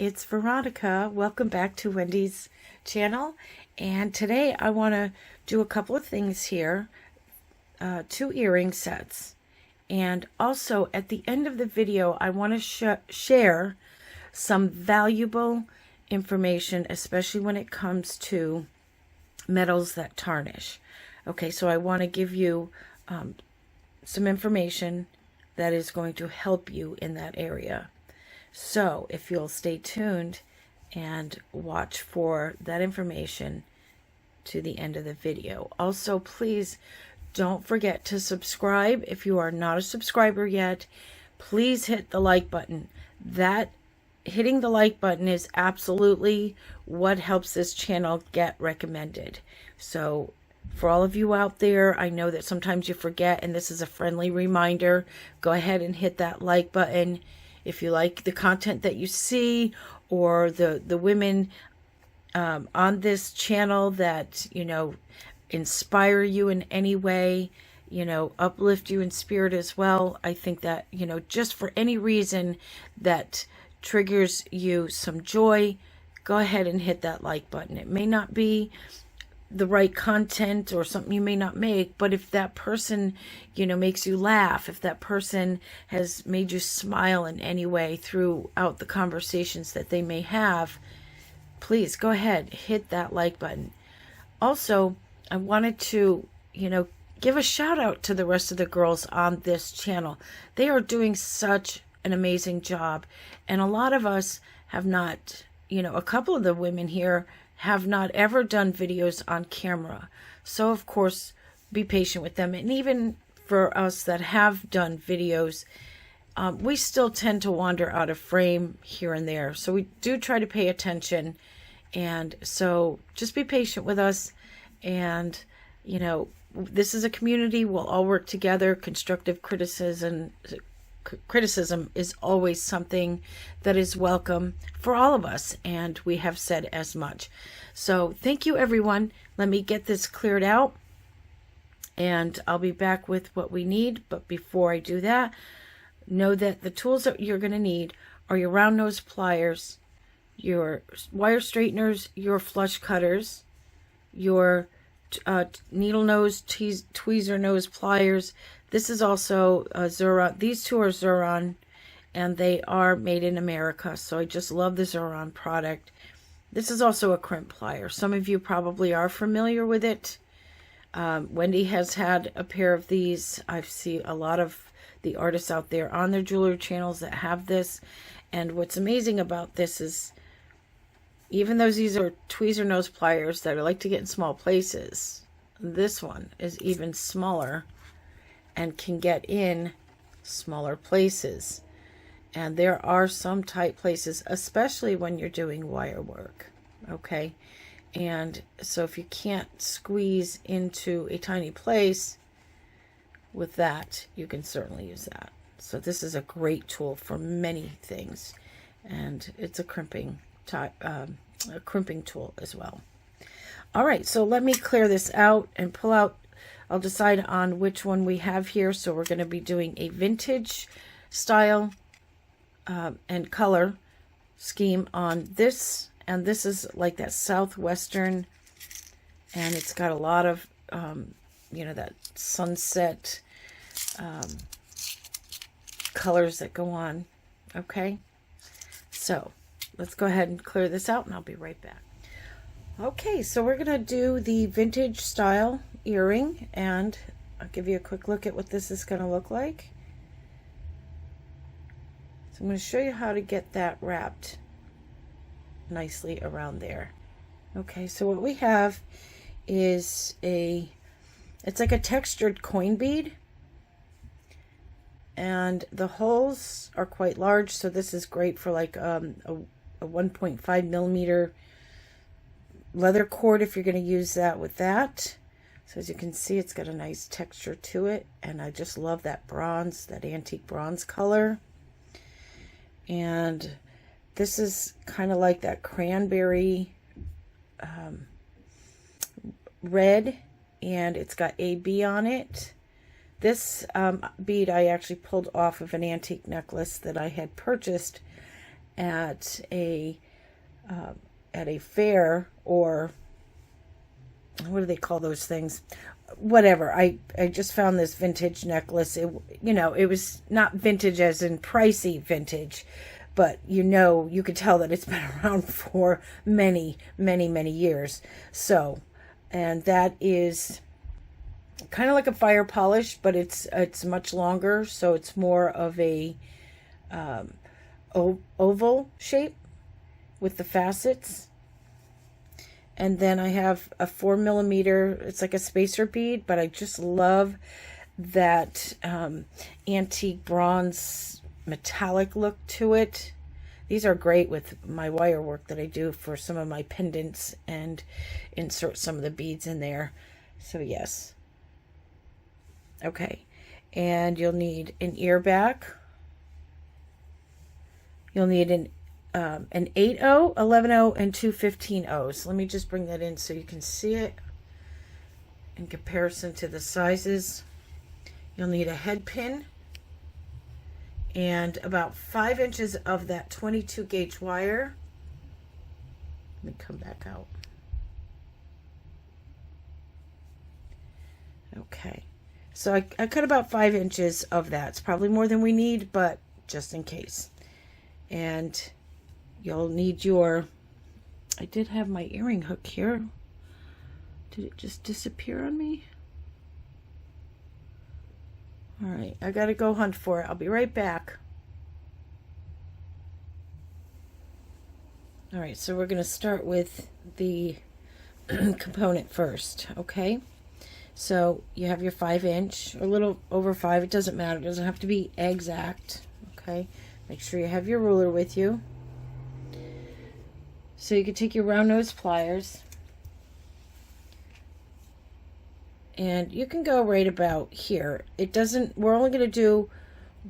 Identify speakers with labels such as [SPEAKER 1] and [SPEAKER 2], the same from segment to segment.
[SPEAKER 1] it's Veronica. Welcome back to Wendy's channel. And today I want to do a couple of things here. 2 earring sets. And also at the end of the video, I want to share some valuable information, especially when it comes to metals that tarnish. Okay, so I want to give you some information that is going to help you in that area. So if you'll stay tuned and watch for that information to the end of the video. Also, please don't forget to subscribe. If you are not a subscriber yet, please hit the like button. Hitting the like button is absolutely what helps this channel get recommended. So for all of you out there, I know that sometimes you forget, and this is a friendly reminder. Go ahead and hit that like button. If you like the content that you see, or the women on this channel that, inspire you in any way, uplift you in spirit as well. I think that, just for any reason that triggers you some joy, go ahead and hit that like button. It may not be the right content or something you may not make, but if that person, makes you laugh, if that person has made you smile in any way throughout the conversations that they may have, please go ahead, hit that like button. Also, I wanted to, give a shout out to the rest of the girls on this channel. They are doing such an amazing job. And a lot of us have not, a couple of the women here have not ever done videos on camera. So of course, be patient with them. And even for us that have done videos, we still tend to wander out of frame here and there. So we do try to pay attention. And so just be patient with us. And, this is a community. We'll all work together. Constructive criticism is always something that is welcome for all of us, and we have said as much. So thank you, everyone. Let me get this cleared out, and I'll be back with what we need. But before I do that, know that the tools that you're going to need are your round nose pliers, your wire straighteners, your flush cutters, your needle nose, tweezer nose pliers. This is also Zuron. These two are Zuron, and they are made in America. So I just love the Zuron product. This is also a crimp plier. Some of you probably are familiar with it. Wendy has had a pair of these. I've seen a lot of the artists out there on their jewelry channels that have this. And what's amazing about this is, even though these are tweezer nose pliers that I like to get in small places, this one is even smaller and can get in smaller places. And there are some tight places, especially when you're doing wire work, okay? And so if you can't squeeze into a tiny place with that, you can certainly use that. So this is a great tool for many things, and it's a crimping tool as well. All right, so let me clear this out and pull out. I'll decide on which one we have here. So we're going to be doing a vintage style and color scheme on this. And this is like that southwestern. And it's got a lot of, that sunset colors that go on. Okay. So let's go ahead and clear this out, and I'll be right back. Okay, so we're going to do the vintage style earring, and I'll give you a quick look at what this is going to look like. So I'm going to show you how to get that wrapped nicely around there. Okay, so what we have is it's like a textured coin bead, and the holes are quite large, so this is great for like a 1.5 millimeter leather cord if you're going to use that with that. So as you can see, it's got a nice texture to it, and I just love that bronze, that antique bronze color. And this is kind of like that cranberry red, and it's got AB on it. This bead I actually pulled off of an antique necklace that I had purchased, at a fair, or what do they call those things? Whatever. I just found this vintage necklace. It, it was not vintage as in pricey vintage, but you could tell that it's been around for many, many, many years. So, and that is kind of like a fire polish, but it's much longer, so it's more of a oval shape with the facets. And then I have a 4mm, it's like a spacer bead, but I just love that antique bronze metallic look to it. These are great with my wire work that I do for some of my pendants, and insert some of the beads in there. So yes. Okay, and you'll need an ear back. You'll need an 8/0, 11/0, and two 15/0s. Let me just bring that in so you can see it in comparison to the sizes. You'll need a head pin and about 5 inches of that 22 gauge wire. Let me come back out. Okay, so I cut about 5 inches of that. It's probably more than we need, but just in case. And you'll need your, I did have my earring hook here. Did it just disappear on me? All right, I gotta go hunt for it. I'll be right back. All right, so we're gonna start with the component first, okay? So you have your 5-inch, a little over 5, it doesn't matter, it doesn't have to be exact, okay? Make sure you have your ruler with you. So you can take your round nose pliers, and you can go right about here. It doesn't, we're only going to do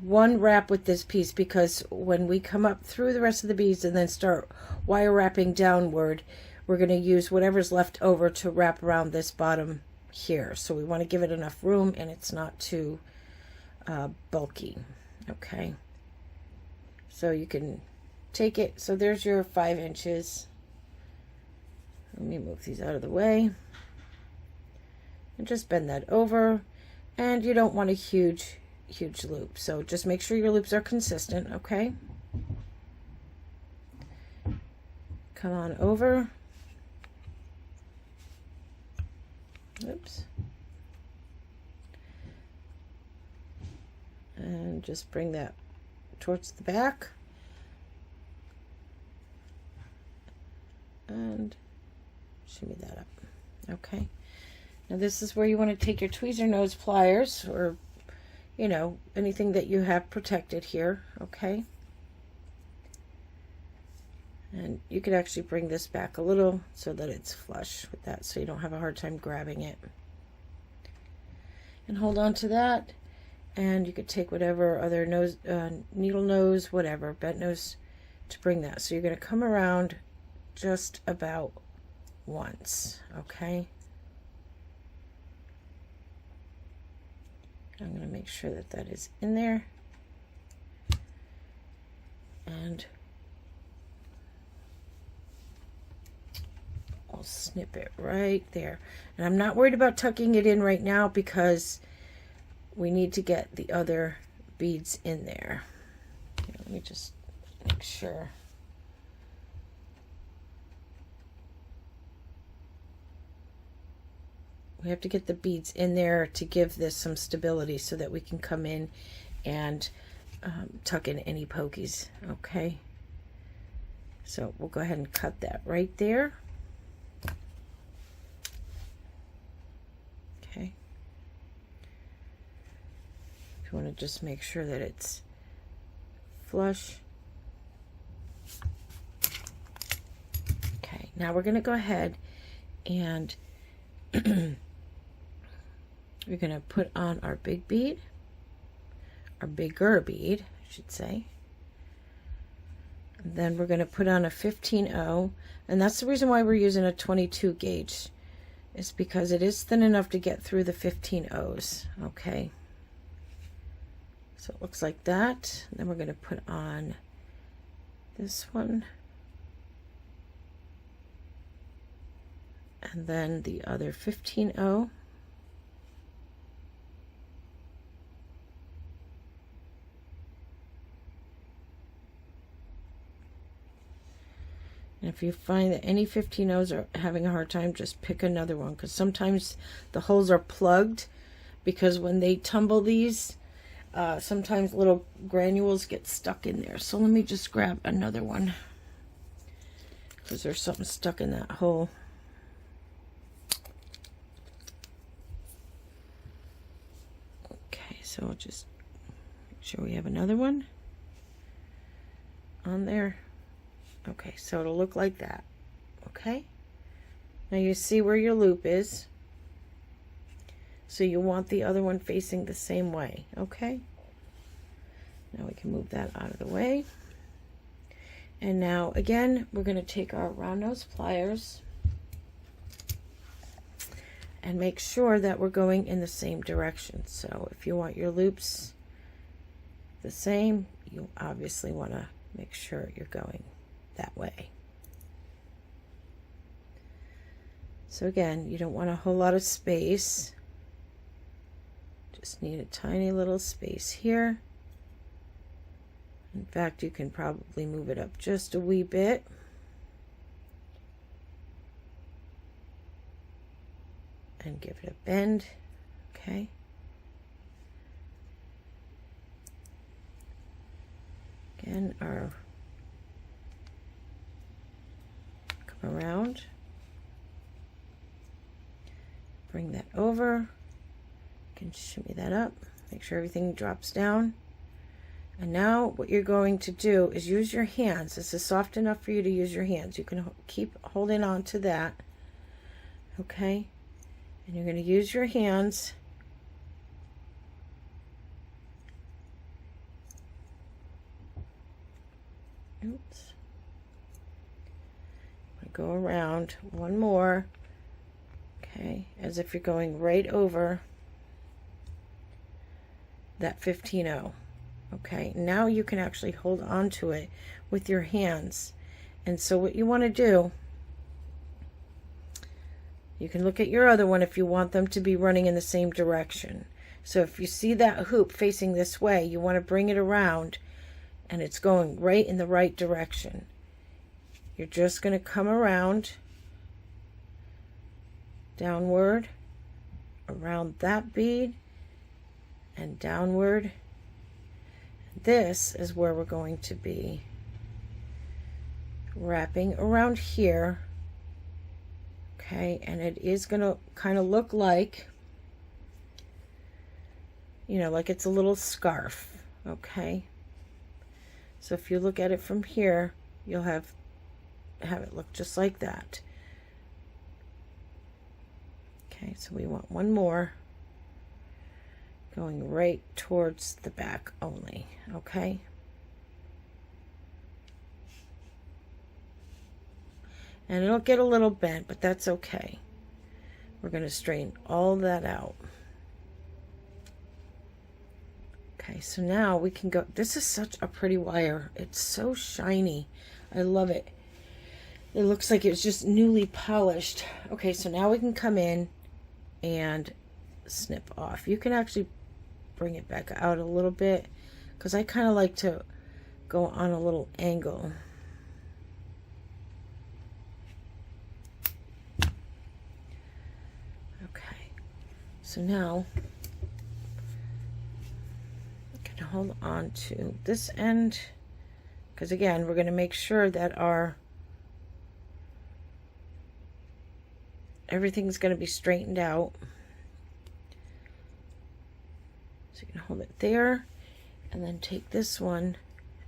[SPEAKER 1] one wrap with this piece, because when we come up through the rest of the beads and then start wire wrapping downward, we're going to use whatever's left over to wrap around this bottom here. So we want to give it enough room and it's not too bulky. Okay, so you can take it. So there's your 5 inches. Let me move these out of the way and just bend that over. And you don't want a huge loop, so just make sure your loops are consistent. Okay, come on over. Oops. And just bring that towards the back and shimmy that up. Okay, now this is where you want to take your tweezer nose pliers, or anything that you have protected here. Okay, and you could actually bring this back a little so that it's flush with that, so you don't have a hard time grabbing it, and hold on to that. And you could take whatever other nose, needle nose, whatever, bent nose, to bring that. So you're going to come around just about once. Okay, I'm going to make sure that that is in there, and I'll snip it right there. And I'm not worried about tucking it in right now, because we need to get the other beads in there. Here, let me just make sure. We have to get the beads in there to give this some stability so that we can come in and tuck in any pokies. Okay, so we'll go ahead and cut that right there. Okay, if you want to just make sure that it's flush. Okay, now we're going to go ahead and we're going to put on our big bead, our bigger bead, I should say. And then we're going to put on a 15/0, and that's the reason why we're using a 22 gauge. It's because it is thin enough to get through the 15/0s. Okay, so it looks like that. Then we're going to put on this one, and then the other 15-0. And if you find that any 15-0s are having a hard time, just pick another one, because sometimes the holes are plugged, because when they tumble these, sometimes little granules get stuck in there. So let me just grab another one, because there's something stuck in that hole. Okay, so I'll just make sure we have another one on there. Okay, so it'll look like that. Okay, now you see where your loop is, so you want the other one facing the same way. Okay, now we can move that out of the way. And now again, we're going to take our round nose pliers and make sure that we're going in the same direction. So if you want your loops the same, you obviously want to make sure you're going that way. So again, you don't want a whole lot of space. Just need a tiny little space here. In fact, you can probably move it up just a wee bit. And give it a bend. Okay. Again, our around, bring that over, you can shimmy that up, make sure everything drops down. And now what you're going to do is use your hands. This is soft enough for you to use your hands. You can keep holding on to that, okay? And you're going to use your hands go around one more, okay, as if you're going right over that 15-0. Okay, now you can actually hold on to it with your hands. And so what you want to do, you can look at your other one if you want them to be running in the same direction. So if you see that hoop facing this way, you want to bring it around and it's going right in the right direction. You're just going to come around, downward, around that bead, and downward. This is where we're going to be wrapping around here. Okay, and it is going to kind of look like, you know, like it's a little scarf. Okay, so if you look at it from here, you'll have it look just like that. Okay, so we want one more going right towards the back only. Okay, and it'll get a little bent, but that's okay. We're going to straighten all that out. Okay, so now we can go. This is such a pretty wire. It's so shiny. I love it. It looks like it was just newly polished. Okay, so now we can come in and snip off. You can actually bring it back out a little bit, because I kind of like to go on a little angle. Okay, so now I can hold on to this end, because again, we're going to make sure that our everything's going to be straightened out. So you can hold it there, and then take this one,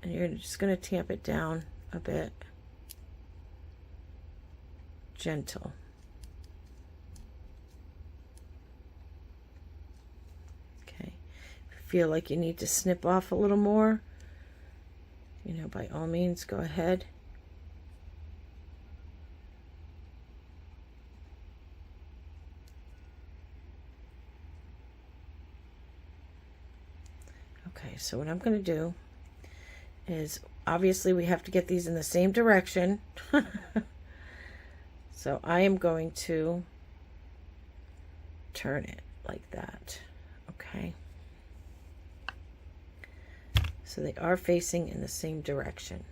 [SPEAKER 1] and you're just going to tamp it down a bit. Gentle. Okay. If you feel like you need to snip off a little more, you know, by all means, go ahead. Okay, so what I'm going to do is obviously we have to get these in the same direction. So I am going to turn it like that. Okay. So they are facing in the same direction.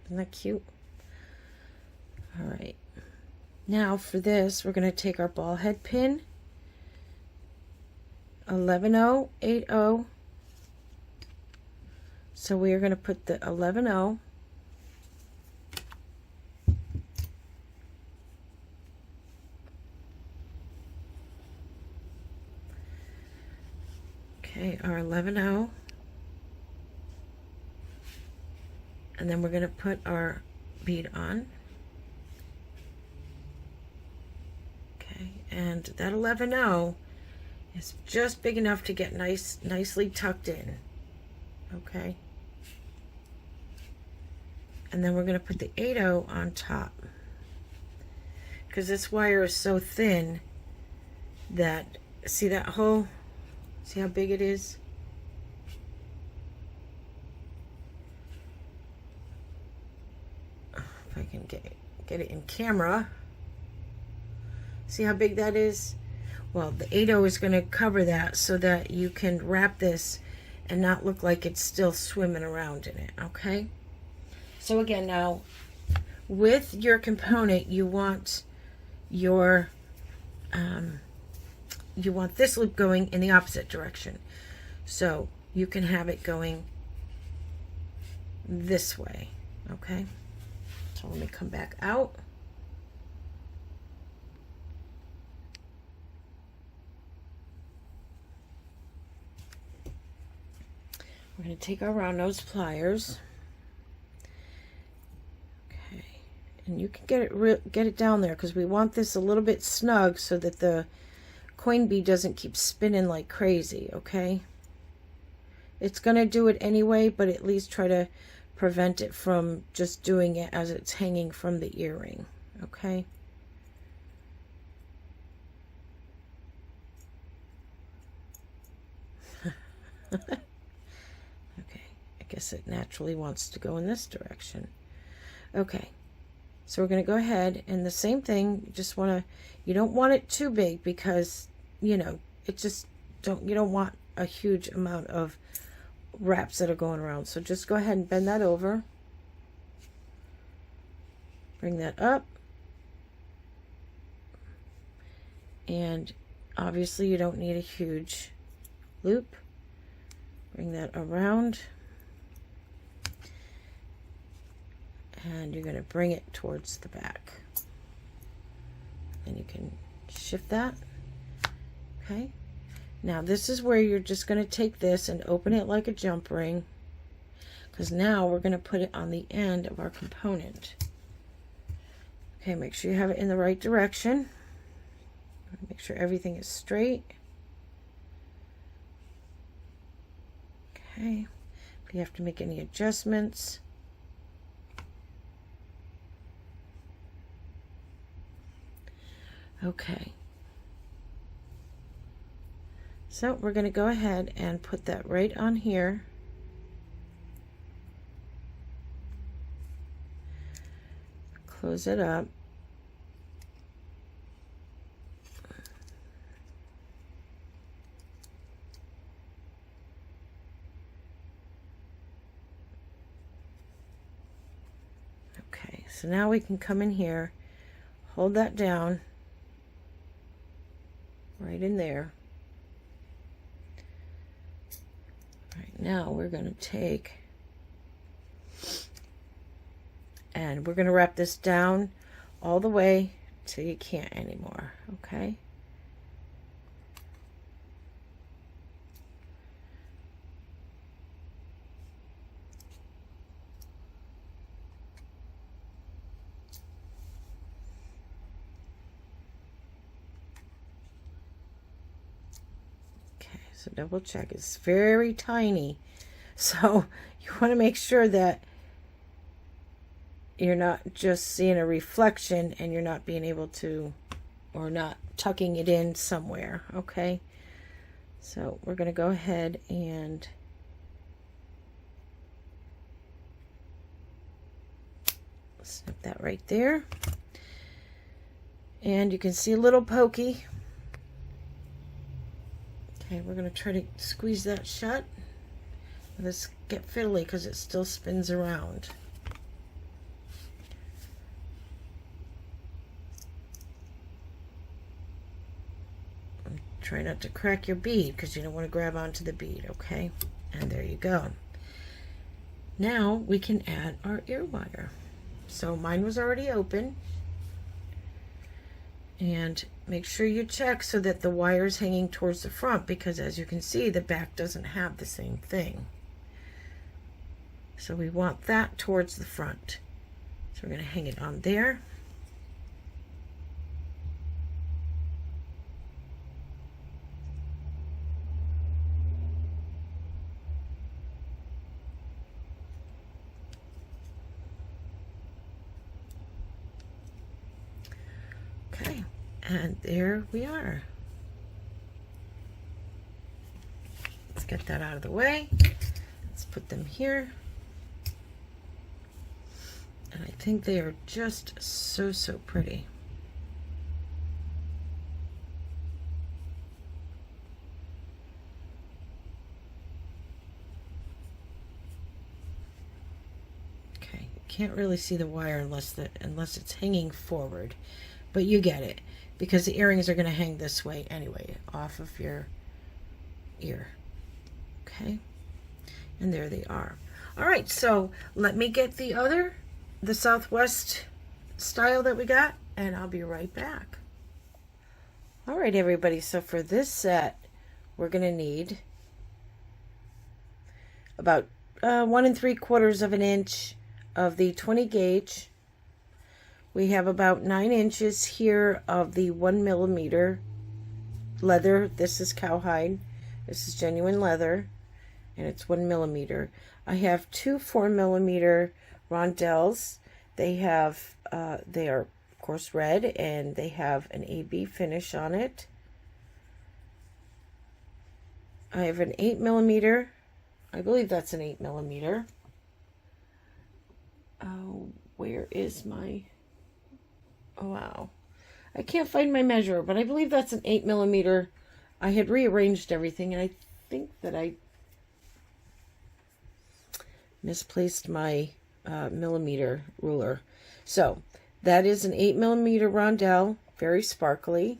[SPEAKER 1] Isn't that cute? All right. Now for this, we're going to take our ball head pin, 11-0, 8-0. So we are going to put the 11-0 okay, our 11-0, and then we're going to put our bead on. Okay, and that 11-0 is just big enough to get nicely tucked in. Okay. And then we're going to put the 8-0 on top. Because this wire is so thin that, see that hole? See how big it is? If I can get it in camera. See how big that is? Well, the 8-0 is going to cover that so that you can wrap this and not look like it's still swimming around in it, okay? So again, now with your component, you want your you want this loop going in the opposite direction. So you can have it going this way, okay? So let me come back out. We're going to take our round nose pliers. Okay, and you can get it down there because we want this a little bit snug so that the coin bead doesn't keep spinning like crazy, okay? It's going to do it anyway, but at least try to prevent it from just doing it as it's hanging from the earring, okay? Okay, I guess it naturally wants to go in this direction. Okay, so we're going to go ahead and the same thing, you don't want it too big because, you know, you don't want a huge amount of wraps that are going around. So just go ahead and bend that over. Bring that up. And obviously you don't need a huge loop. Bring that around. And you're going to bring it towards the back. And you can shift that. Okay. Now this is where you're just going to take this and open it like a jump ring. Because now we're going to put it on the end of our component. Okay, make sure you have it in the right direction. Make sure everything is straight. Okay, if you have to make any adjustments. Okay. So we're going to go ahead and put that right on here. Close it up. Okay, so now we can come in here, hold that down right in there. All right, now we're going to take and we're going to wrap this down all the way till you can't anymore, okay? So double check. It's very tiny. So you want to make sure that you're not just seeing a reflection and you're not being able to, or not tucking it in somewhere. Okay. So we're going to go ahead and Snip that right there. And you can see a little pokey. Okay, we're going to try to squeeze that shut. This get fiddly because it still spins around. Try not to crack your bead because you don't want to grab onto the bead, okay? And there you go. Now we can add our ear wire. So mine was already open. And make sure you check so that the wire is hanging towards the front, because as you can see, the back doesn't have the same thing. So we want that towards the front. So we're going to hang it on there. Okay, and there we are. Let's get that out of the way. Let's put them here. And I think they are just so pretty. Okay, you can't really see the wire unless it's hanging forward. But you get it, because the earrings are going to hang this way anyway, off of your ear. Okay, and there they are. All right, so let me get the Southwest style that we got, and I'll be right back. All right, everybody, so for this set, we're going to need about 1 3/4 of an inch of the 20 gauge. We have about 9 inches here of the 1 millimeter leather. This is cowhide. This is genuine leather, and it's 1 millimeter. I have 2 4 millimeter rondelles. They are of course red, and they have an AB finish on it. I have an 8 millimeter. I believe that's an 8 millimeter. Where is my... Oh, wow. I can't find my measure, but I believe that's an 8 millimeter. I had rearranged everything, and I think that I misplaced my millimeter ruler. So that is an 8 millimeter rondelle, very sparkly.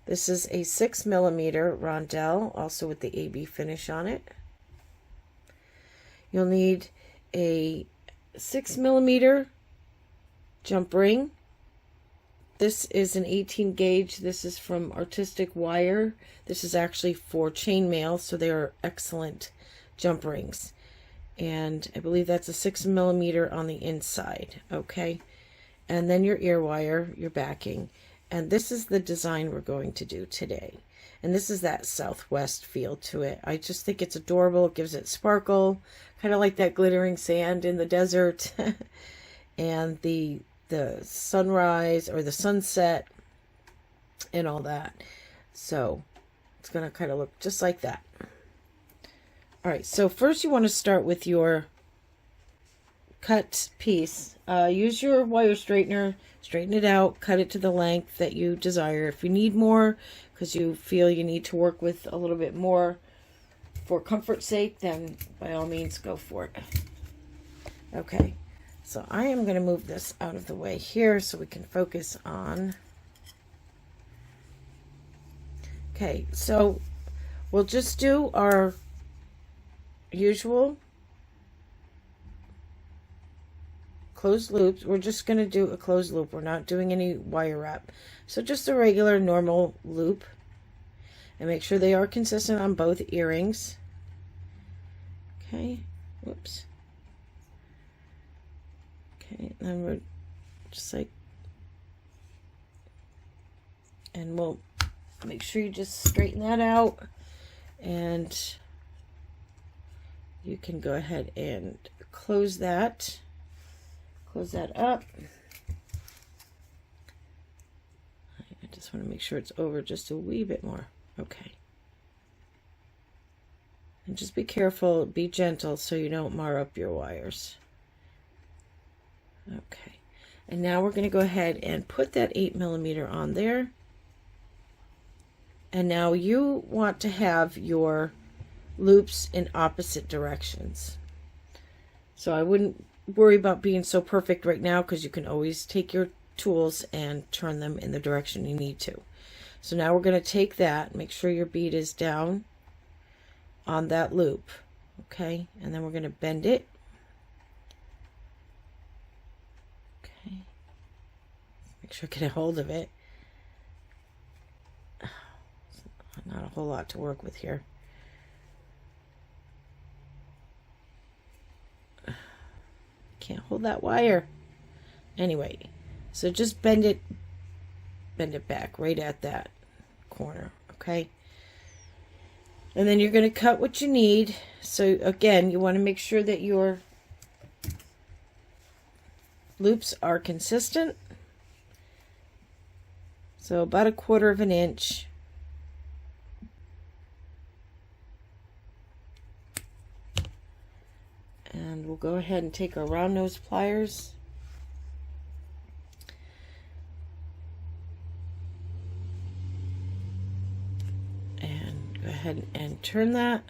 [SPEAKER 1] This is a 6 millimeter rondelle, also with the AB finish on it. You'll need a 6 millimeter jump ring. This is an 18 gauge. This is from Artistic Wire. This is actually for chainmail, so they are excellent jump rings. And I believe that's a 6 millimeter on the inside. Okay, and then your ear wire, your backing. And this is the design we're going to do today. And this is that Southwest feel to it. I just think it's adorable. It gives it sparkle, kind of like that glittering sand in the desert. And the sunrise or the sunset and all that. So it's going to kind of look just like that. All right, so first you want to start with your cut piece. Use your wire straightener, straighten it out, cut it to the length that you desire. If you need more, because you feel you need to work with a little bit more for comfort's sake, then by all means go for it. Okay. So I am going to move this out of the way here so we can focus on... Okay, so we'll just do our usual closed loops. We're just going to do a closed loop. We're not doing any wire wrap. So just a regular normal loop. And make sure they are consistent on both earrings. Okay, whoops. Okay, then we're just like, and we'll make sure you just straighten that out, and you can go ahead and close that up. I just want to make sure it's over just a wee bit more. Okay. And just be careful, be gentle so you don't mar up your wires. Okay, and now we're going to go ahead and put that 8mm on there. And now you want to have your loops in opposite directions. So I wouldn't worry about being so perfect right now, because you can always take your tools and turn them in the direction you need to. So now we're going to take that, make sure your bead is down on that loop. Okay, and then we're going to bend it. Okay, make sure I get a hold of it. Not a whole lot to work with here. Can't hold that wire. Anyway, so just bend it back right at that corner, okay? And then you're going to cut what you need. So again, you want to make sure that your loops are consistent. So about 1/4 inch. And we'll go ahead and take our round nose pliers and go ahead and turn that.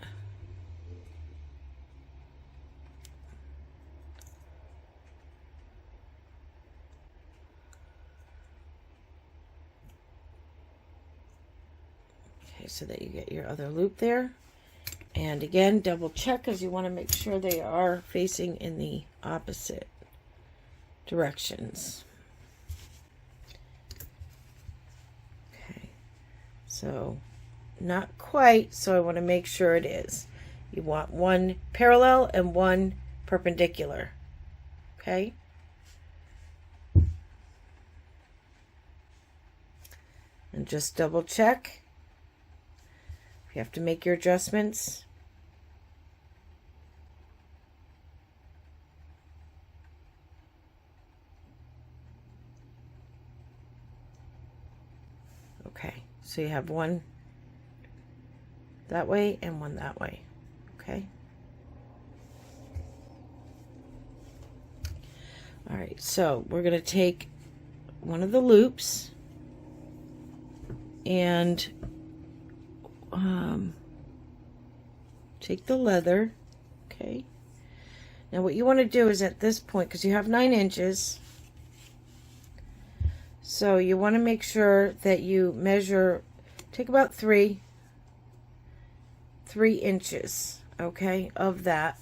[SPEAKER 1] Okay, so that you get your other loop there. And again, double check, because you want to make sure they are facing in the opposite directions. Okay, so not quite, so I want to make sure it is. You want one parallel and one perpendicular. Okay. And just double check. You have to make your adjustments. Okay, so you have one that way and one that way. Okay. All right, so we're going to take one of the loops and take the leather. Okay, now what you want to do is at this point, because you have 9 inches, so you want to make sure that you measure, take about 3 inches, okay, of that.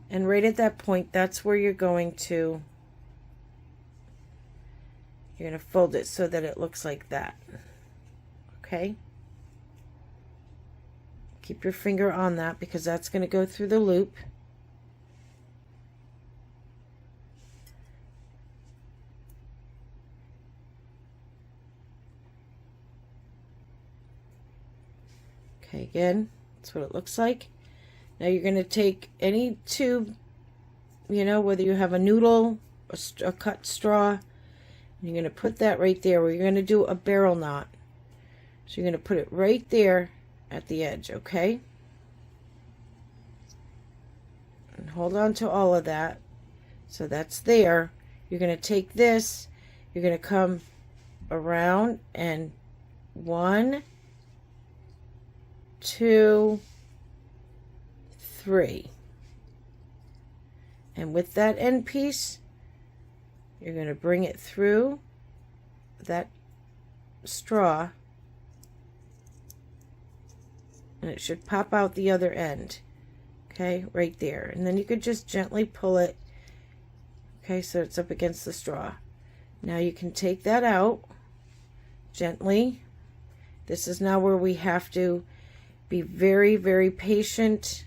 [SPEAKER 1] And right at that point, that's where you're going to fold it so that it looks like that. Okay? Keep your finger on that, because that's going to go through the loop. Okay, again, that's what it looks like. Now you're going to take any tube, whether you have a noodle, a cut straw, and you're going to put that right there where you're going to do a barrel knot. So you're going to put it right there at the edge, okay? And hold on to all of that. So that's there. You're going to take this, you're going to come around and 1, 2, 3. And with that end piece, you're going to bring it through that straw, and it should pop out the other end. Okay, right there. And then you could just gently pull it. Okay, so it's up against the straw. Now you can take that out gently. This is now where we have to be very, very patient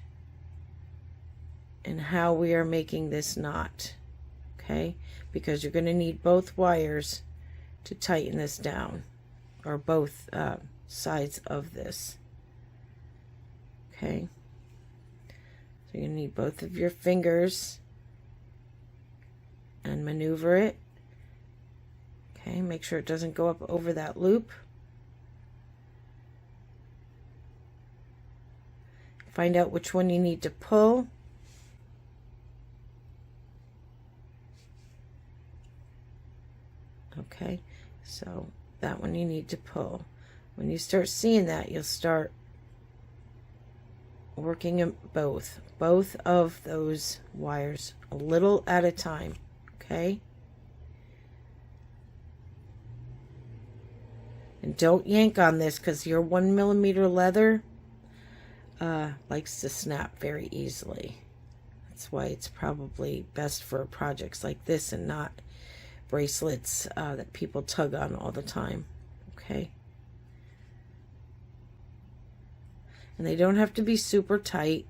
[SPEAKER 1] in how we are making this knot. Okay, because you're going to need both wires to tighten this down, or both sides of this. Okay, so you're going to need both of your fingers and maneuver it. Okay, make sure it doesn't go up over that loop. Find out which one you need to pull. Okay, so that one you need to pull. When you start seeing that, you'll start working in both of those wires a little at a time. Okay, and don't yank on this, because your 1mm leather likes to snap very easily. That's why it's probably best for projects like this and not bracelets that people tug on all the time. Okay, and they don't have to be super tight.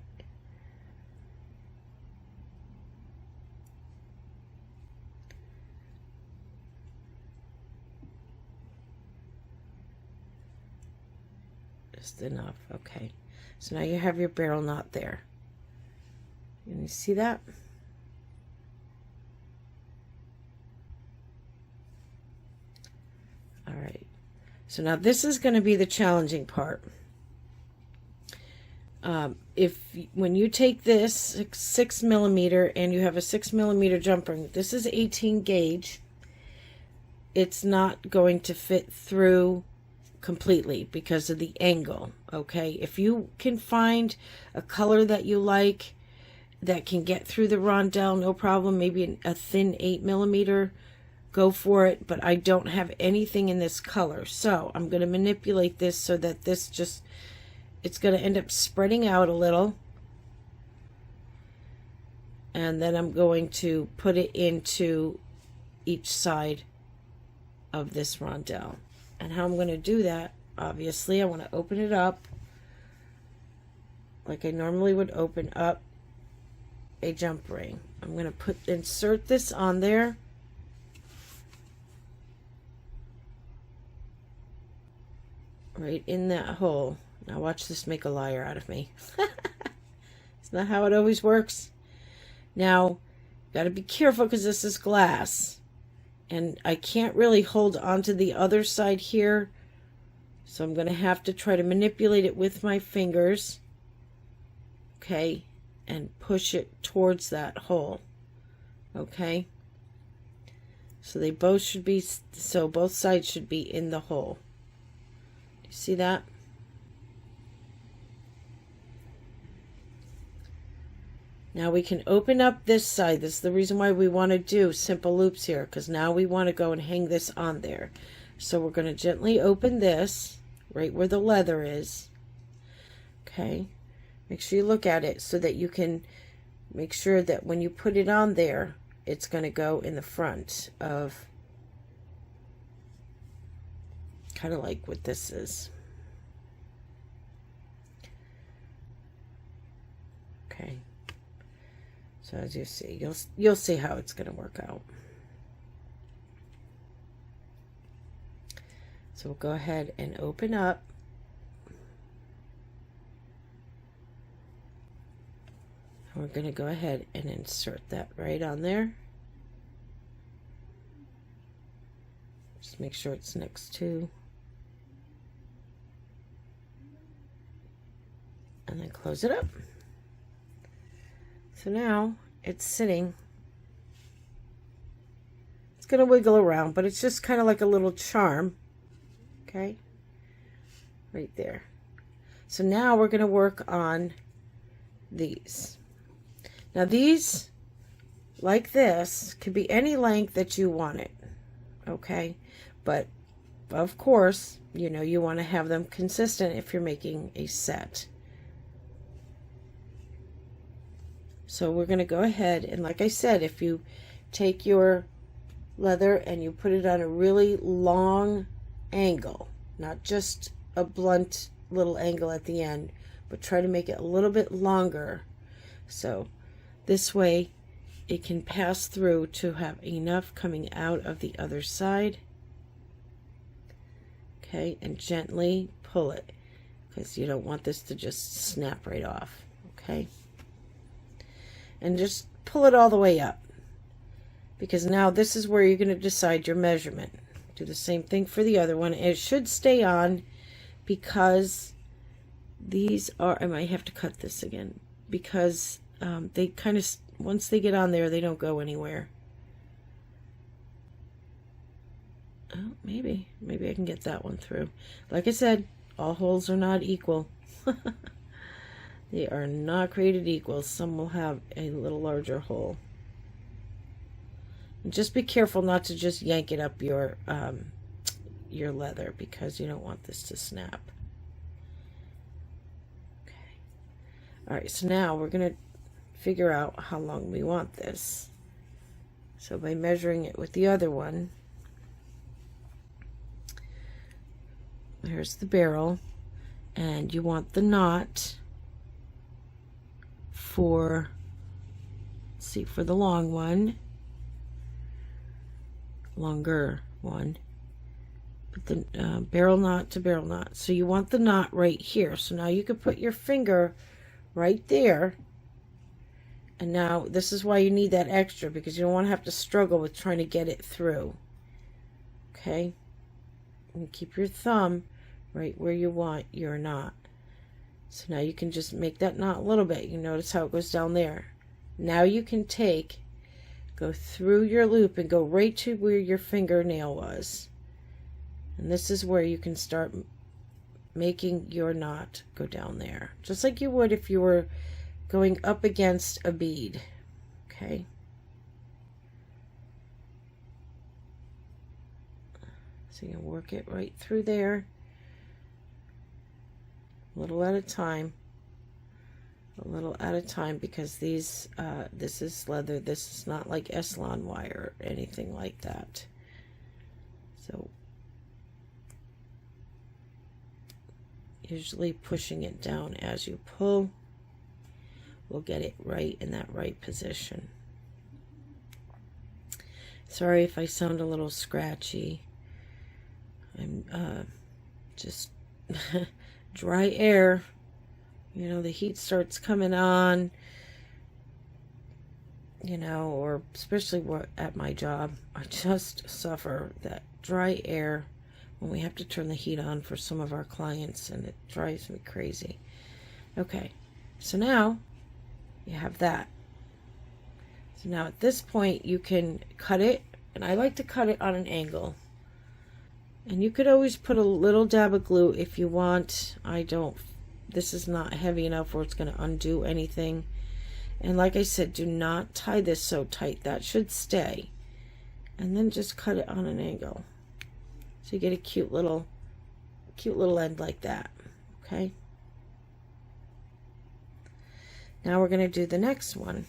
[SPEAKER 1] Just enough. Okay, so now you have your barrel knot there. Can you see that? All right, so now this is going to be the challenging part. When you take this 6mm and you have a 6mm jump ring, this is 18 gauge, it's not going to fit through completely because of the angle. Okay, if you can find a color that you like that can get through the rondelle, no problem. Maybe a thin 8mm, go for it. But I don't have anything in this color, so I'm going to manipulate this so that this just, it's going to end up spreading out a little, and then I'm going to put it into each side of this rondelle. And how I'm going to do that, obviously, I want to open it up like I normally would open up a jump ring. I'm going to insert this on there, right in that hole. Now watch this make a liar out of me. It's not how it always works. Now, got to be careful because this is glass, and I can't really hold onto the other side here, so I'm going to have to try to manipulate it with my fingers, okay, and push it towards that hole. Okay, so they both should be, so both sides should be in the hole. You see that? Now we can open up this side. This is the reason why we want to do simple loops here, because now we want to go and hang this on there. So we're going to gently open this right where the leather is. Okay, make sure you look at it so that you can make sure that when you put it on there, it's going to go in the front of, kind of like what this is. Okay. So as you see, you'll see how it's going to work out. So we'll go ahead and open up. And we're going to go ahead and insert that right on there. Just make sure it's next to. And then close it up. So now it's sitting. It's going to wiggle around, but it's just kind of like a little charm. Okay, right there. So now we're going to work on these. Now these, like this, could be any length that you want it. Okay, but of course, you know, you want to have them consistent if you're making a set. So we're going to go ahead, and like I said, if you take your leather and you put it on a really long angle, not just a blunt little angle at the end, but try to make it a little bit longer, so this way it can pass through to have enough coming out of the other side. Okay, and gently pull it, because you don't want this to just snap right off. Okay, and just pull it all the way up, because now this is where you're going to decide your measurement. Do the same thing for the other one. It should stay on, because these are, I might have to cut this again, because they kind of, once they get on there, they don't go anywhere. Oh, maybe I can get that one through. Like I said, all holes are not equal. They are not created equal. Some will have a little larger hole. And just be careful not to just yank it up your leather, because you don't want this to snap. Okay. All right, so now we're going to figure out how long we want this. So by measuring it with the other one, here's the barrel, and you want the knot for, let's see, for the long one, longer one, but the barrel knot to barrel knot. So you want the knot right here. So now you can put your finger right there. And now this is why you need that extra, because you don't want to have to struggle with trying to get it through. Okay? And keep your thumb right where you want your knot. So now you can just make that knot a little bit. You notice how it goes down there. Now you can go through your loop and go right to where your fingernail was. And this is where you can start making your knot go down there. Just like you would if you were going up against a bead. Okay? So you work it right through there. A little at a time. A little at a time, because these this is leather. This is not like Eslon wire or anything like that. So usually pushing it down as you pull will get it right in that right position. Sorry if I sound a little scratchy. I'm just dry air. You know, the heat starts coming on, you know, or especially at my job, I just suffer that dry air when we have to turn the heat on for some of our clients, and it drives me crazy. Okay, so now you have that. So now at this point you can cut it, and I like to cut it on an angle. And you could always put a little dab of glue if you want. I don't. This is not heavy enough where it's going to undo anything. And like I said, do not tie this so tight. That should stay. And then just cut it on an angle. So you get a cute little end like that. Okay. Now we're going to do the next one.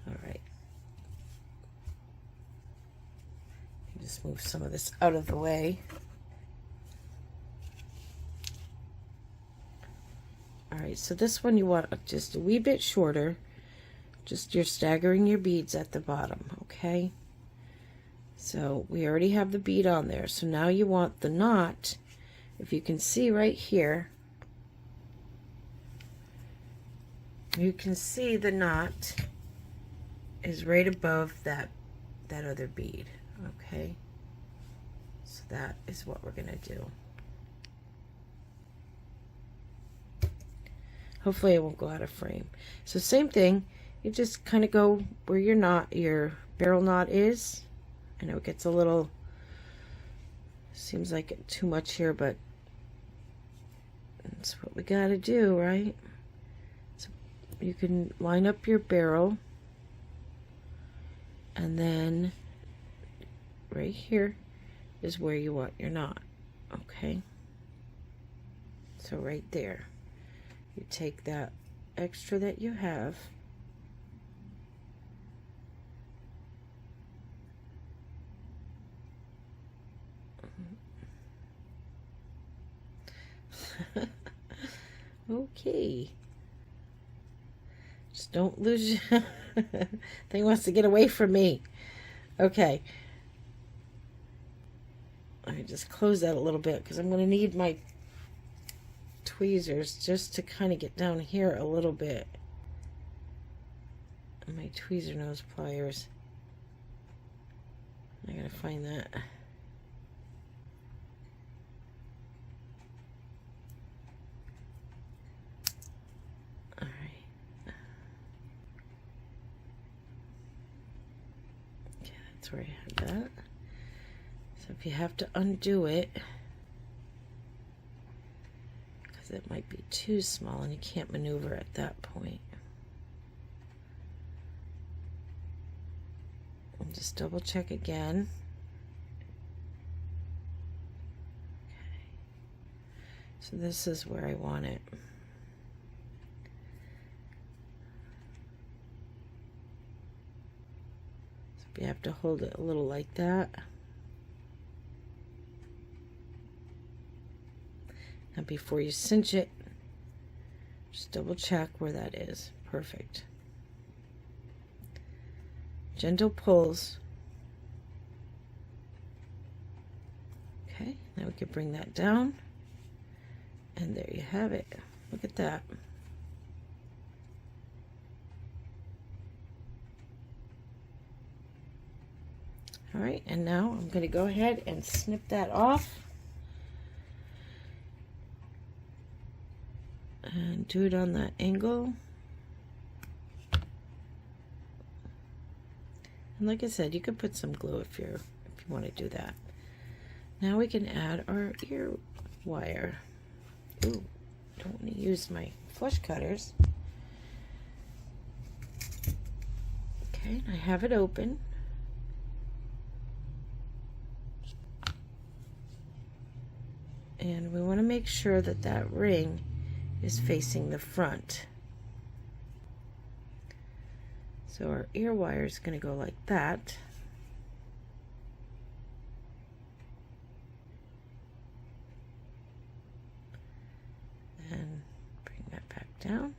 [SPEAKER 1] All right. Just move some of this out of the way. All right, so this one you want just a wee bit shorter. Just you're staggering your beads at the bottom, okay? So we already have the bead on there. So now you want the knot, if you can see right here, you can see the knot is right above that other bead. Okay, so that is what we're gonna do. Hopefully it won't go out of frame. So same thing, you just kind of go where your barrel knot is. I know it gets a little, seems like too much here, but that's what we gotta do, right? So you can line up your barrel, and then right here is where you want your knot. Okay, so right there you take that extra that you have, okay, just don't lose thing wants to get away from me. Okay, let me just close that a little bit, because I'm going to need my tweezers just to kind of get down here a little bit. And my tweezer nose pliers. I gotta find that. Alright. That's where I had that. So if you have to undo it, because it might be too small and you can't maneuver at that point. And just double check again. Okay. So this is where I want it. So you have to hold it a little like that. Now before you cinch it, just double check where that is. Perfect. Gentle pulls. Okay, now we can bring that down. And there you have it. Look at that. All right, and now I'm going to go ahead and snip that off. And do it on that angle. And like I said, you could put some glue if you want to do that. Now we can add our ear wire. Ooh, don't want to use my flush cutters. Okay, I have it open. And we want to make sure that that ring is facing the front. So our ear wire is going to go like that. And bring that back down.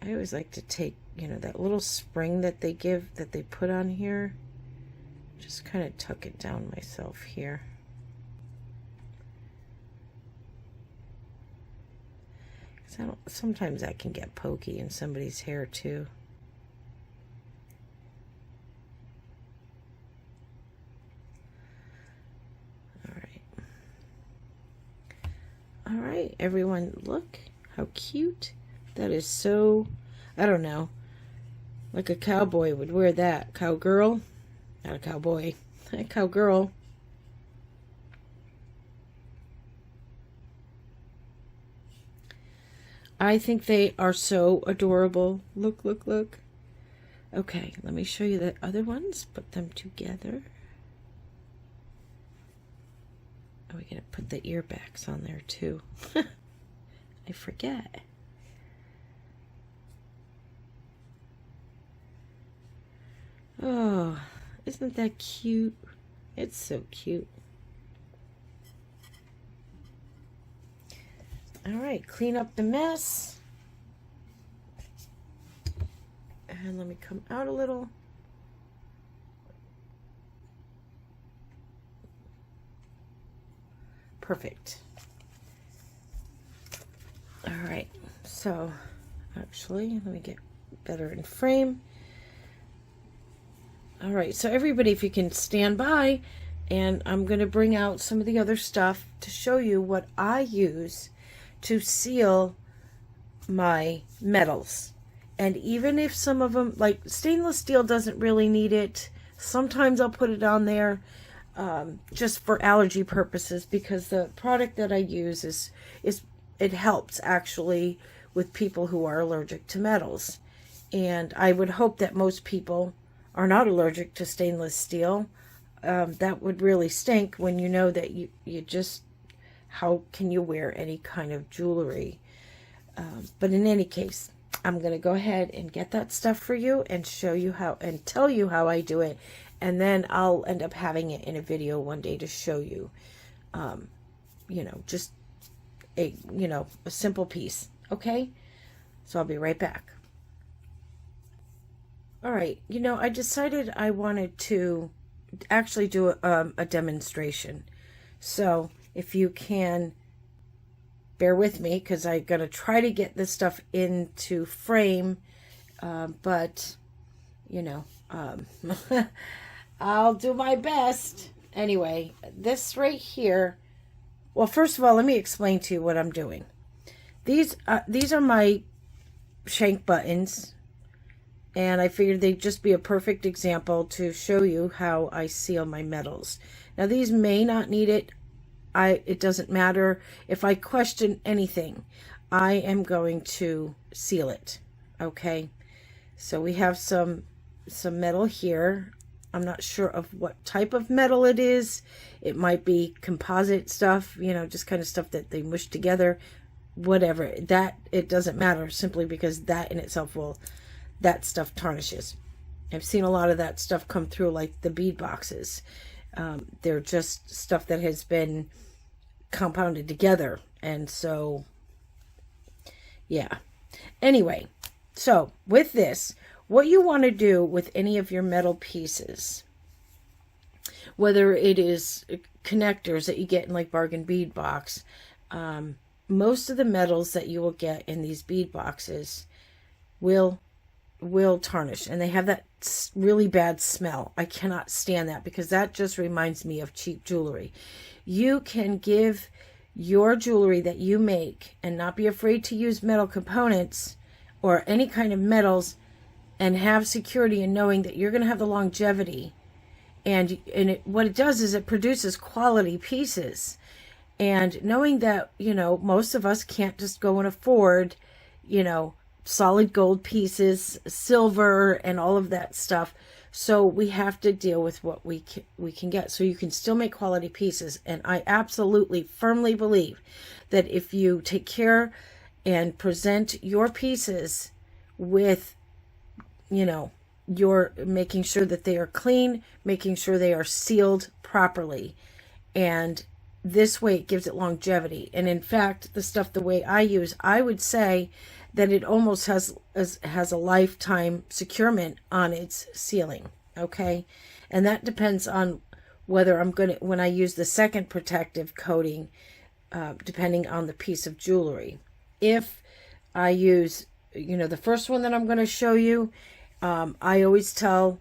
[SPEAKER 1] I always like to take, you know, that little spring that they give, that they put on here, just kind of tuck it down myself here. Sometimes that can get pokey in somebody's hair too. All right, everyone, look how cute. That is so, I don't know, like a cowboy would wear that. Cowgirl, not a cowboy, a cowgirl. I think they are so adorable. Look, look, look. Okay, let me show you the other ones. Put them together. Oh, we gotta put the ear backs on there too. I forget. Oh, isn't that cute? It's so cute. All right, clean up the mess. And let me come out a little. Perfect. All right, so actually, let me get better in frame. All right, so everybody, if you can stand by, and I'm going to bring out some of the other stuff to show you what I use to seal my metals. And even if some of them, like stainless steel doesn't really need it, sometimes I'll put it on there just for allergy purposes, because the product that I use is it helps actually with people who are allergic to metals. And I would hope that most people are not allergic to stainless steel. That would really stink when you know that you just, how can you wear any kind of jewelry? But in any case, I'm going to go ahead and get that stuff for you and show you how, and tell you how I do it. And then I'll end up having it in a video one day to show you, you know, just a simple piece. Okay. So I'll be right back. All right. You know, I decided I wanted to actually do a demonstration. So if you can bear with me, because I'm going to try to get this stuff into frame, but, you know, I'll do my best. Anyway, this right here, well, first of all, let me explain to you what I'm doing. These are my shank buttons, And I figured they'd just be a perfect example to show you how I seal my metals. Now these may not need it. It doesn't matter. If I question anything, I am going to seal it. Okay. So we have some metal here. I'm not sure of what type of metal it is. It might be composite stuff, you know, just kind of stuff that they mush together, whatever. That, it doesn't matter, simply because that in itself that stuff tarnishes. I've seen a lot of that stuff come through, like the bead boxes. They're just stuff that has been compounded together. And so, yeah. Anyway, so with this, what you want to do with any of your metal pieces, whether it is connectors that you get in like bargain bead box, most of the metals that you will get in these bead boxes will tarnish, and they have that really bad smell. I cannot stand that, because that just reminds me of cheap jewelry. You can give your jewelry that you make and not be afraid to use metal components or any kind of metals, and have security in knowing that you're going to have the longevity. And what it does is it produces quality pieces. And knowing that, you know, most of us can't just go and afford, you know, solid gold pieces, silver, and all of that stuff. So we have to deal with what we can get. So you can still make quality pieces. And I absolutely firmly believe that if you take care and present your pieces with, you know, you're making sure that they are clean, making sure they are sealed properly. And this way it gives it longevity. And in fact, the stuff the way I use, I would say that it almost has a lifetime securement on its sealing. Okay. And that depends on whether I'm going to, when I use the second protective coating, depending on the piece of jewelry. If I use, you know, the first one that I'm going to show you, I always tell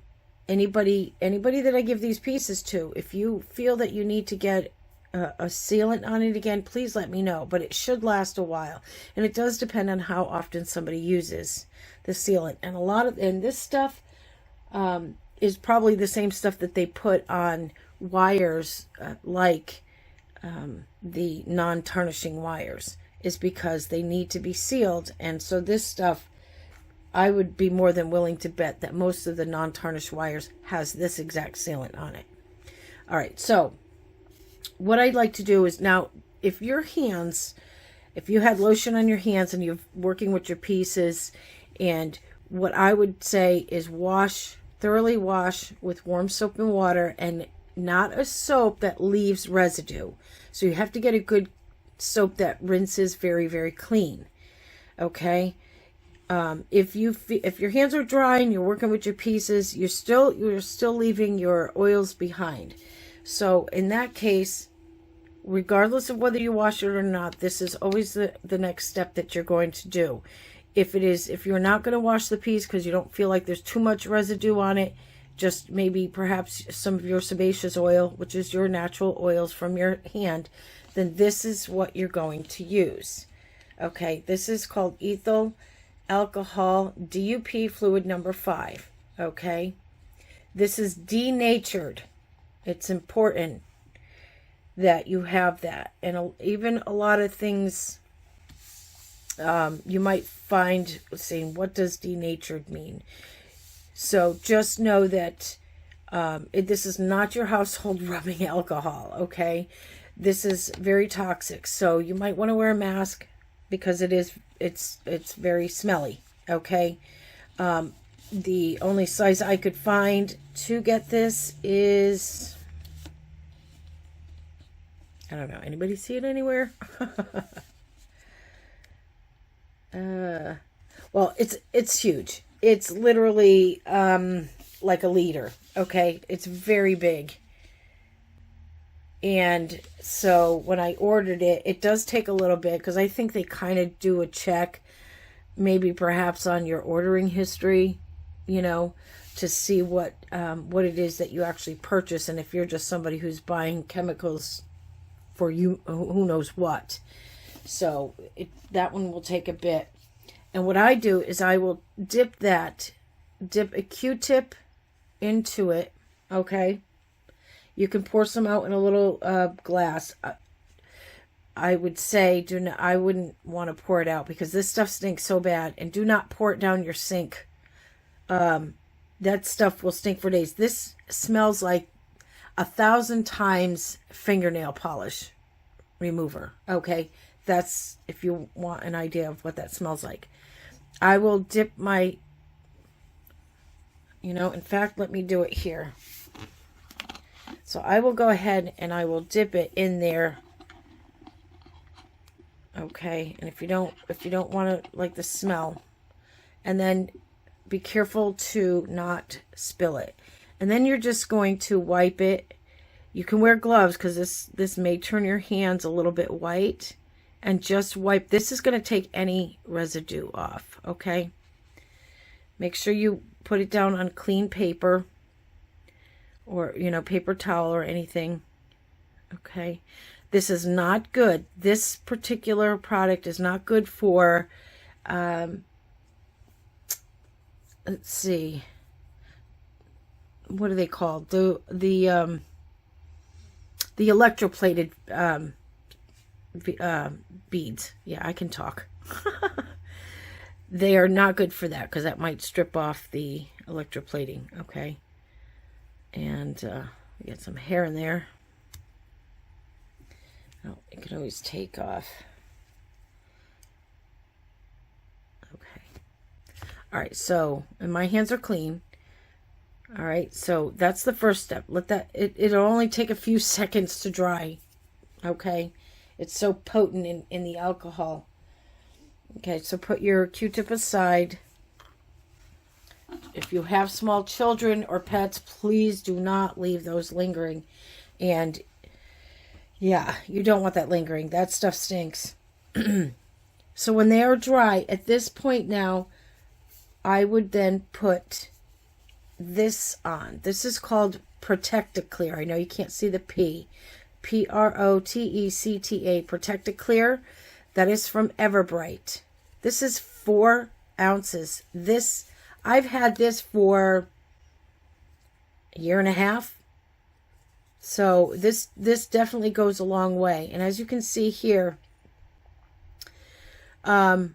[SPEAKER 1] anybody that I give these pieces to, if you feel that you need to get a sealant on it again, please let me know. But it should last a while, and it does depend on how often somebody uses the sealant. And this stuff is probably the same stuff that they put on wires, like the non-tarnishing wires, is because they need to be sealed. And so this stuff, I would be more than willing to bet that most of the non-tarnished wires has this exact sealant on it. All right, so what I'd like to do is, now, if you had lotion on your hands and you're working with your pieces, and what I would say is thoroughly wash with warm soap and water, and not a soap that leaves residue. So you have to get a good soap that rinses very, very clean. Okay. If your hands are dry and you're working with your pieces, you're still leaving your oils behind. So in that case, regardless of whether you wash it or not, this is always the next step that you're going to do. If you're not going to wash the piece because you don't feel like there's too much residue on it, just maybe perhaps some of your sebaceous oil, which is your natural oils from your hand, then this is what you're going to use. Okay, this is called ethyl alcohol DUP fluid number 5. Okay, this is denatured. It's important that you have that. And even a lot of things you might find saying, what does denatured mean? So just know that this is not your household rubbing alcohol. Okay, this is very toxic. So you might want to wear a mask, because it's very smelly. Okay. The only size I could find to get this is, I don't know, anybody see it anywhere? Well, it's huge. It's literally like a liter. Okay, it's very big. And so when I ordered it, it does take a little bit, because I think they kind of do a check, maybe perhaps on your ordering history, you know, to see what it is that you actually purchase, and if you're just somebody who's buying chemicals for you, who knows what. So that one will take a bit. And what I do is I will dip dip a Q-tip into it, okay? You can pour some out in a little glass. I would say I wouldn't want to pour it out because this stuff stinks so bad. And do not pour it down your sink. That stuff will stink for days. This smells like 1,000 times fingernail polish remover. Okay, that's if you want an idea of what that smells like. I will dip my, in fact, let me do it here. So I will go ahead and I will dip it in there. Okay, and if you don't want to like the smell, and then be careful to not spill it. And then you're just going to wipe it. You can wear gloves because this may turn your hands a little bit white, and just wipe. This is going to take any residue off, okay? Make sure you put it down on clean paper or, paper towel or anything, okay? This is not good. This particular product is not good for, let's see, what are they called? The electroplated beads. Yeah, I can talk. They are not good for that because that might strip off the electroplating, okay? And we got some hair in there. Oh, you can always take off. Okay. All right, so, and my hands are clean. All right, so that's the first step. Let that, it'll only take a few seconds to dry. Okay, it's so potent in the alcohol. Okay, so put your Q-tip aside. If you have small children or pets, please do not leave those lingering. And yeah, you don't want that lingering. That stuff stinks. So when they are dry, at this point now, I would then put this on. This is called Protect-A-Clear. I know you can't see the P. Protecta, Protect-A-Clear. That is from Everbright. This is 4 ounces. I've had this for a year and a half. So this definitely goes a long way. And as you can see here, do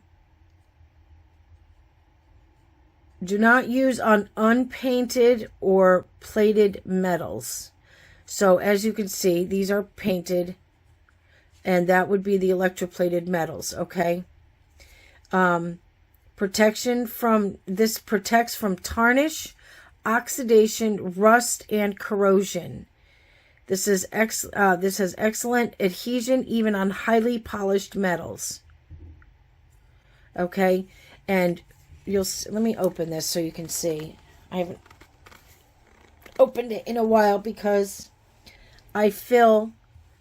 [SPEAKER 1] not use on unpainted or plated metals. So as you can see, these are painted, and that would be the electroplated metals, okay? Protection from, this protects from tarnish, oxidation, rust, and corrosion. This has excellent adhesion even on highly polished metals. Okay, and let me open this so you can see. I haven't opened it in a while because I fill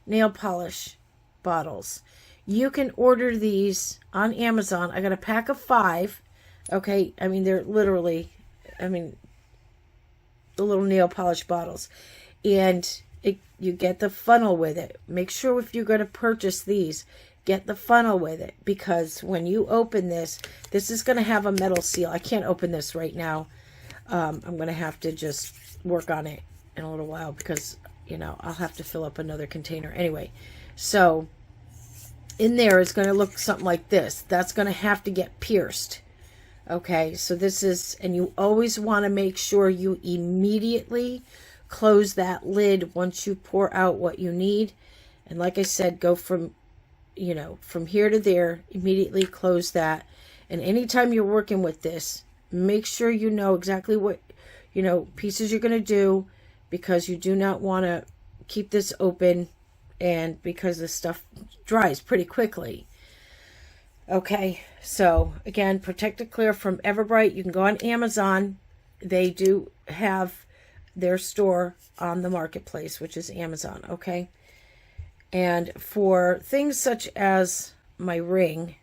[SPEAKER 1] nail polish bottles. You can order these on Amazon. I got a pack of 5. Okay, I mean, they're literally, the little nail polish bottles. And you get the funnel with it. Make sure if you're going to purchase these, get the funnel with it. Because when you open this is going to have a metal seal. I can't open this right now. I'm going to have to just work on it in a little while because, I'll have to fill up another container. Anyway, so in there it's going to look something like this. That's going to have to get pierced. Okay, so this is, and you always want to make sure you immediately close that lid once you pour out what you need. And like I said, go from here to there, immediately close that. And anytime you're working with this, make sure you know exactly what, pieces you're going to do, because you do not want to keep this open, and because this stuff dries pretty quickly. Okay, so again, Protect-A-Clear from Everbright. You can go on Amazon. They do have their store on the marketplace, which is Amazon, okay? And for things such as my ring,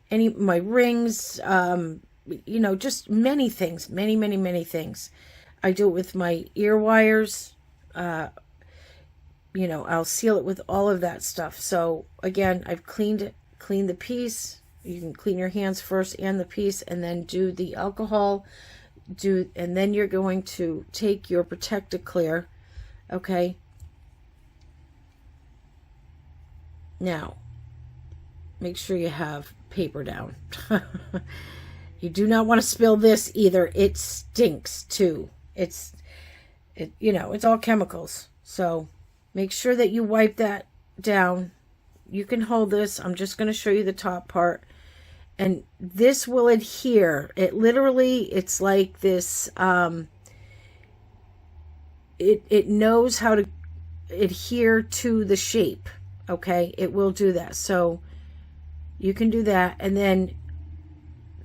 [SPEAKER 1] my rings, just many things, many things. I do it with my ear wires. I'll seal it with all of that stuff. So again, I've cleaned the piece. You can clean your hands first and the piece, and then do the alcohol. And then you're going to take your Protective Clear, okay? Now, make sure you have paper down. You do not want to spill this either. It stinks too. It's all chemicals. So make sure that you wipe that down. You can hold this. I'm just going to show you the top part. And this will adhere. It literally, it's like this, it knows how to adhere to the shape. Okay, it will do that. So you can do that, and then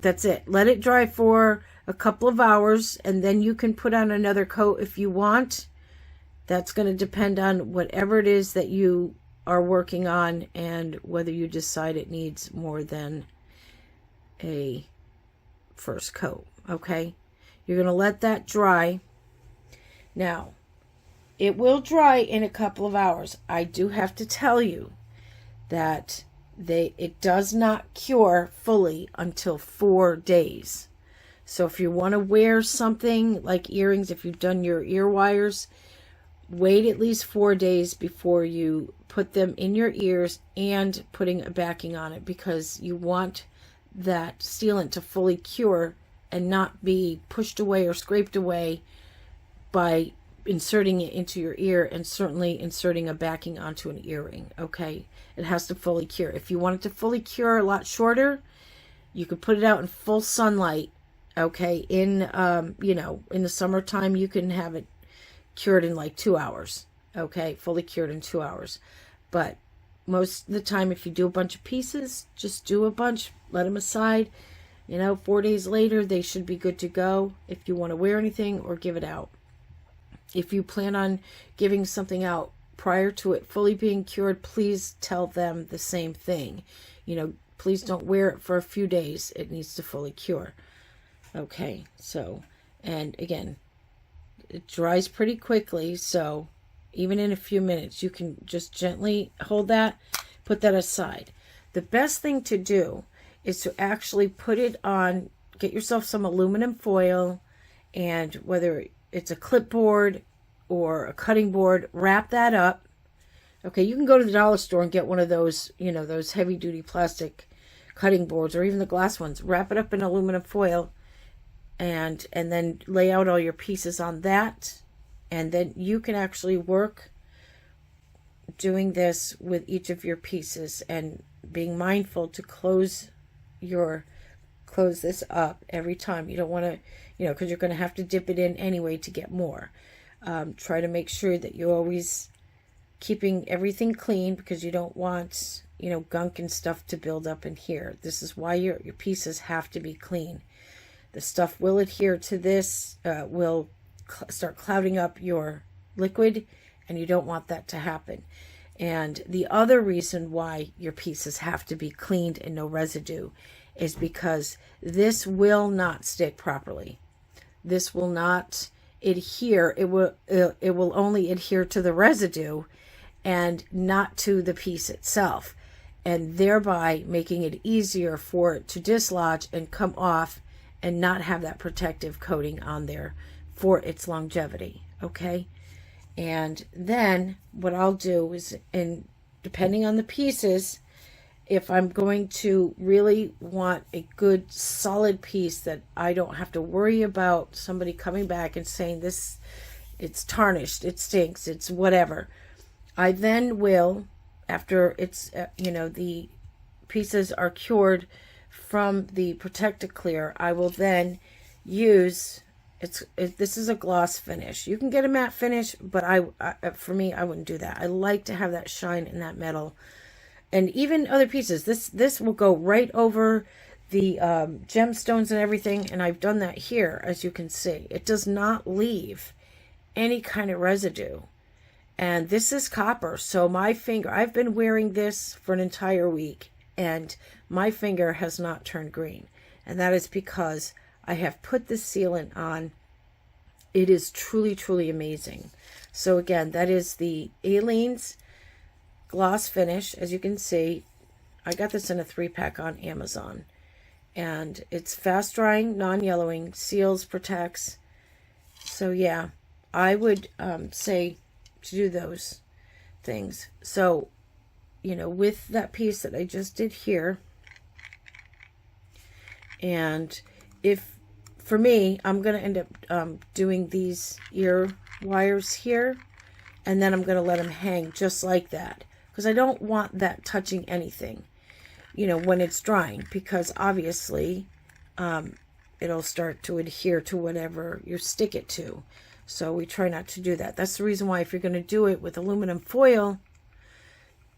[SPEAKER 1] that's it. Let it dry for a couple of hours, and then you can put on another coat if you want. That's going to depend on whatever it is that you are working on and whether you decide it needs more than a first coat. Okay, you're going to let that dry. Now, it will dry in a couple of hours. I do have to tell you that it does not cure fully until 4 days. So if you want to wear something like earrings, if you've done your ear wires, wait at least 4 days before you put them in your ears and putting a backing on it, because you want that sealant to fully cure and not be pushed away or scraped away by inserting it into your ear, and certainly inserting a backing onto an earring. Okay, it has to fully cure. If you want it to fully cure a lot shorter, you could put it out in full sunlight. Okay, in in the summertime, you can have it cured in like 2 hours. Okay, fully cured in 2 hours. But most of the time, if you do a bunch of pieces, just do a bunch, let them aside. 4 days later, they should be good to go if you want to wear anything or give it out. If you plan on giving something out prior to it fully being cured, please tell them the same thing. Please don't wear it for a few days. It needs to fully cure. Okay, so, and again, it dries pretty quickly, so even in a few minutes, you can just gently hold that, put that aside. The best thing to do is to actually put it on, get yourself some aluminum foil, and whether it's a clipboard or a cutting board, wrap that up. Okay, you can go to the dollar store and get one of those, those heavy duty plastic cutting boards, or even the glass ones. Wrap it up in aluminum foil, and then lay out all your pieces on that. And then you can actually work doing this with each of your pieces, and being mindful to close this up every time. You don't want to, because you're going to have to dip it in anyway to get more. Try to make sure that you're always keeping everything clean, because you don't want, gunk and stuff to build up in here. This is why your pieces have to be clean. The stuff will adhere to this, will start clouding up your liquid, and you don't want that to happen. And the other reason why your pieces have to be cleaned and no residue is because this will not stick properly. This will not adhere. It will only adhere to the residue and not to the piece itself, and thereby making it easier for it to dislodge and come off and not have that protective coating on there for its longevity. Okay, and then what I'll do is, and depending on the pieces, if I'm going to really want a good solid piece that I don't have to worry about somebody coming back and saying this, it's tarnished, it stinks, it's whatever, I then will, after it's the pieces are cured from the Protective Clear, I will then use this is a gloss finish. You can get a matte finish, but for me, I wouldn't do that. I like to have that shine in that metal. And even other pieces, this will go right over the gemstones and everything, and I've done that here, as you can see. It does not leave any kind of residue. And this is copper, so my finger, I've been wearing this for an entire week, and my finger has not turned green. And that is because I have put this sealant on. It is truly, truly amazing. So again, that is the Aleene's gloss finish. As you can see, I got this in a 3-pack on Amazon. And it's fast drying, non-yellowing, seals, protects. So yeah, I would say to do those things. So, you know, with that piece that I just did here, and if, for me, I'm going to end up doing these ear wires here, and then I'm going to let them hang just like that, because I don't want that touching anything, you know, when it's drying, because obviously it'll start to adhere to whatever you stick it to. So we try not to do that. That's the reason why if you're going to do it with aluminum foil,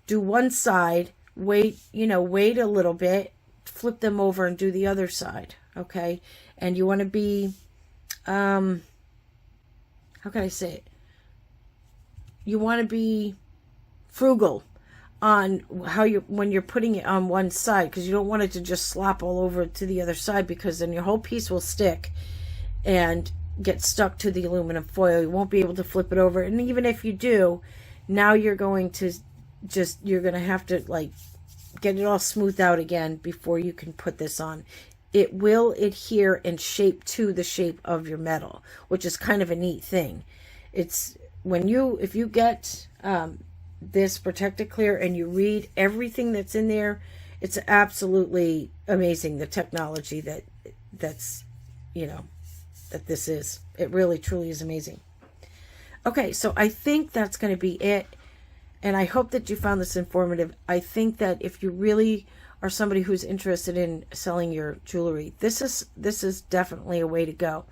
[SPEAKER 1] do one side, wait a little bit, flip them over and do the other side, okay? And you want to be, how can I say it? You want to be frugal on how when you're putting it on one side, because you don't want it to just slop all over to the other side, because then your whole piece will stick and get stuck to the aluminum foil. You won't be able to flip it over. And even if you do, now you're going to you're going to have to like get it all smoothed out again before you can put this on. It will adhere and shape to the shape of your metal, which is kind of a neat thing. It's if you get this Protected Clear and you read everything that's in there, it's absolutely amazing, the technology that's you know, that this is. It really truly is amazing. Okay, so I think that's going to be it, and I hope that you found this informative. I think that if you really are somebody who's interested in selling your jewelry, this is definitely a way to go.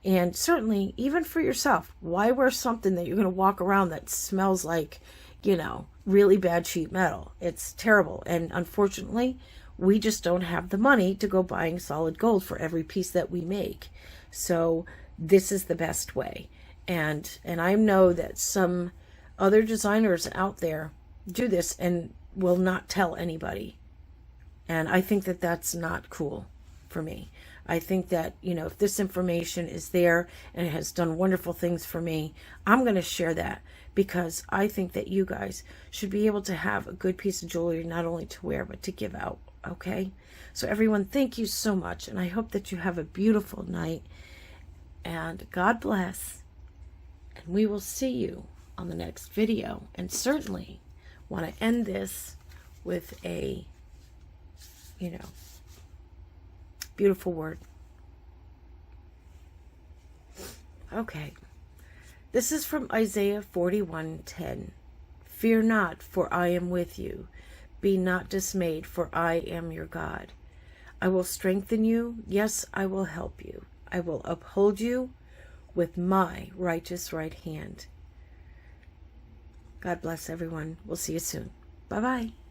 [SPEAKER 1] And certainly even for yourself, why wear something that you're going to walk around that smells like, you know, really bad sheet metal? It's terrible. And unfortunately, we just don't have the money to go buying solid gold for every piece that we make. So this is the best way. And I know that some other designers out there do this and will not tell anybody. And I think that that's not cool for me. I think that, you know, if this information is there and it has done wonderful things for me, I'm going to share that, because I think that you guys should be able to have a good piece of jewelry, not only to wear, but to give out. Okay? So everyone, thank you so much. And I hope that you have a beautiful night. And God bless. And we will see you on the next video. And certainly want to end this with a, you know, beautiful word. Okay. This is from Isaiah 41:10. Fear not, for I am with you. Be not dismayed, for I am your God. I will strengthen you. Yes, I will help you. I will uphold you with my righteous right hand. God bless everyone. We'll see you soon. Bye-bye.